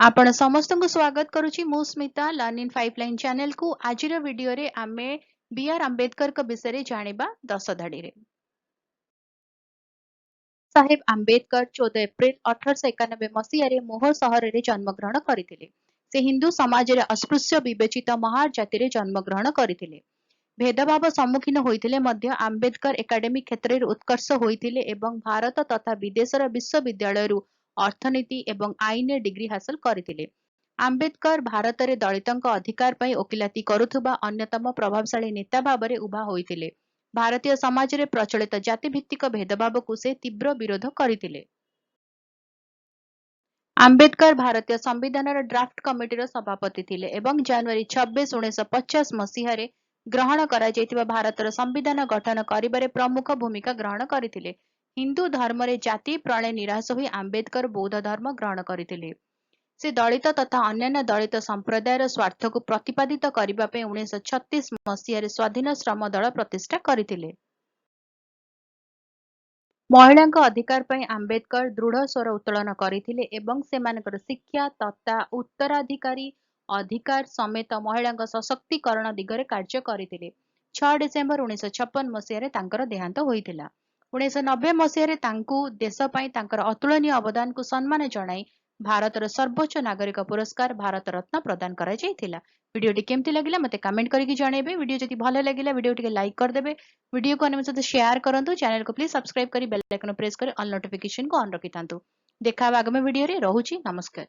आपण ସମସ୍ତଙ୍କୁ ସ୍ୱାଗତ କରୁଛି ମୁଁ Smita learn in pipeline channel କୁ। ଆଜିର ଭିଡିଓରେ ଆମେ B.R. ଆମ୍ବେଦକରଙ୍କ ବିଷୟରେ ଜାଣିବା 10 ଧାଡିରେ। ସାହେବ ଆମ୍ବେଦକର 14 ଏପ୍ରିଲ 1891 ମସିହାରେ ମୋହର ସହରରେ ଜନ୍ମଗ୍ରହଣ କରିଥିଲେ। ସେ ହିନ୍ଦୁ ସମାଜରେ ଅସ୍ପୃଶ୍ୟ ବିବେଚିତ ମହାର ଜାତିରେ ଜନ୍ମଗ୍ରହଣ କରିଥିଲେ। ଭେଦଭାବ ସମ୍ମୁଖୀନ ହୋଇଥିଲେ ମଧ୍ୟ ଆମ୍ବେଦକର ଏକାଡେମିକ କ୍ଷେତ୍ରରେ ଉତ୍କର୍ଷ ହୋଇଥିଲେ ଏବଂ ଭାରତ ତଥା ବିଦେଶର ବିଶ୍ୱବିଦ୍ୟାଳୟରୁ ଅର୍ଥନୀତି ଏବଂ ଆଇନରେ ଡିଗ୍ରୀ ହାସଲ କରିଥିଲେ। ଆମ୍ବେଦକର ଭାରତରେ ଦଳିତଙ୍କ ଅଧିକାର ପାଇଁ ଓକିଲାତି କରୁଥିବା ଅନ୍ୟତମ ପ୍ରଭାବଶାଳୀ ନେତା ଭାବରେ ଉଭା ହୋଇଥିଲେ। ଭାରତୀୟ ସମାଜରେ ପ୍ରଚଳିତ ଜାତିଭିତ୍ତିକ ଭେଦଭାବକୁ ସେ ତୀବ୍ର ବିରୋଧ କରିଥିଲେ। ଆମ୍ବେଦକର ଭାରତୀୟ ସମ୍ବିଧାନର ଡ୍ରାଫ୍ଟ କମିଟିର ସଭାପତି ଥିଲେ ଏବଂ ଜାନୁଆରୀ 26, 1950 ମସିହାରେ ଗ୍ରହଣ କରାଯାଇଥିବା ଭାରତର ସମ୍ବିଧାନ ଗଠନ କରିବାରେ ପ୍ରମୁଖ ଭୂମିକା ଗ୍ରହଣ କରିଥିଲେ। ହିନ୍ଦୁ ଧର୍ମରେ ଜାତି ପ୍ରଳୟ ନିରାଶ ହୋଇ ଆମ୍ବେଦକର ବୌଦ୍ଧ ଧର୍ମ ଗ୍ରହଣ କରିଥିଲେ। ସେ ଦଳିତ ତଥା ଅନ୍ୟାନ୍ୟ ଦଳିତ ସମ୍ପ୍ରଦାୟର ସ୍ୱାର୍ଥକୁ ପ୍ରତିପାଦିତ କରିବା ପାଇଁ 1936 ମସିହାରେ ସ୍ୱାଧୀନ ଶ୍ରମ ଦଳ ପ୍ରତିଷ୍ଠା କରିଥିଲେ। ମହିଳାଙ୍କ ଅଧିକାର ପାଇଁ ଆମ୍ବେଦକର ଦୃଢ ସ୍ୱର ଉତ୍ତୋଳନ କରିଥିଲେ ଏବଂ ସେମାନଙ୍କର ଶିକ୍ଷା ତଥା ଉତ୍ତରାଧିକାରୀ ଅଧିକାର ସମେତ ମହିଳାଙ୍କ ସଶକ୍ତିକରଣ ଦିଗରେ କାର୍ଯ୍ୟ କରିଥିଲେ। 6 ଡିସେମ୍ବର 1956 ମସିହାରେ ତାଙ୍କର ଦେହାନ୍ତ ହୋଇଥିଲା। 1990 ମସିହାରେ ତାଙ୍କୁ ଦେଶ ପାଇଁ ତାଙ୍କର ଅତୁଳନୀୟ ଅବଦାନକୁ ସମ୍ମାନ ଜଣାଇ ଭାରତର ସର୍ବୋଚ୍ଚ ନାଗରିକ ପୁରସ୍କାର ଭାରତ ରତ୍ନ ପ୍ରଦାନ କରାଯାଇଥିଲା। ଭିଡିଓଟି କେମିତି ଲାଗିଲା ମୋତେ କମେଣ୍ଟ କରିକି ଜଣେଇବେ। ଭିଡିଓ ଯଦି ଭଲ ଲାଗିଲା ଭିଡିଓ ଟିକେ ଲାଇକ୍ କରିଦେବେ। ଭିଡିଓକୁ ଅନ୍ୟମାନଙ୍କ ସହିତ ସେୟାର କରନ୍ତୁ। ଚ୍ୟାନେଲକୁ ପ୍ଲିଜ ସବସ୍କ୍ରାଇବ କରି ବେଲ ଆଇକନ ପ୍ରେସ କରି ଅଲ୍ ନୋଟିଫିକେସନକୁ ଅନ୍ ରଖିଥାନ୍ତୁ। ଦେଖା ହେବା ଆଗାମୀ ଭିଡିଓରେ। ରହୁଛି, ନମସ୍କାର।